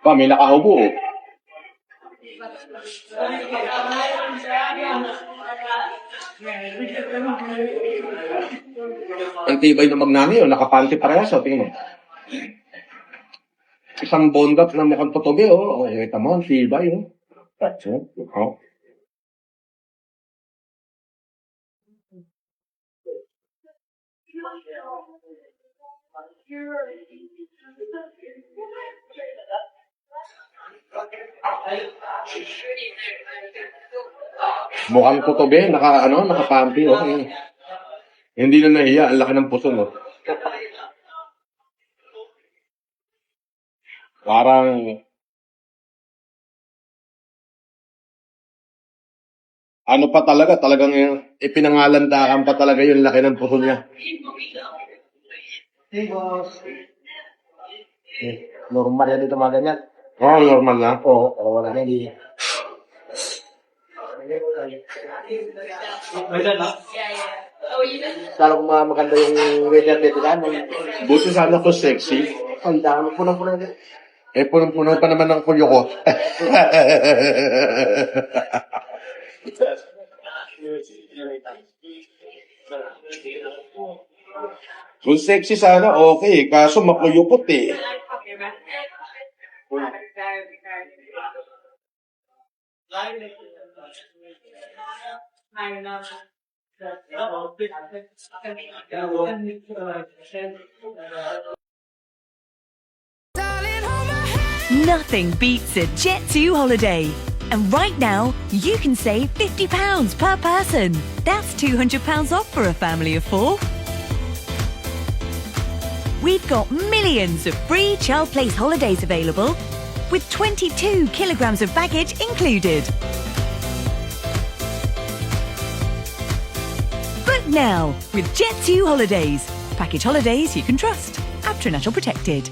May nakahubo. Ang tibay ng magnani yun, nakapanty parehas, tingin mo. Isang bondat na mukhang tutubi, kita mo, ang tibay, Mukhang tutubi, nakapanty, Hindi na nahiya, ang laki ng puso, Parang, ano pa talaga, talagang ipinangalandakan pa talaga yung laki ng puso niya. Hey, boss. Normal yan dito mga ganyan. Normal na. Oo, wala na hindi. Lalo maganda yung weather dito dyan. Buti sana ko sexy. Ang dami punong-puno dito. Punong-puno pa naman ang kulyo ko. Kung sexy sana, okay. Kaso makuyupot Nothing beats a Jet2 holiday. And right now, you can save £50 per person. That's £200 off for a family of 4. We've got millions of free child place holidays available, with 22 kilograms of baggage included. Book now with Jet2 Holidays. Package holidays you can trust. After National Protected.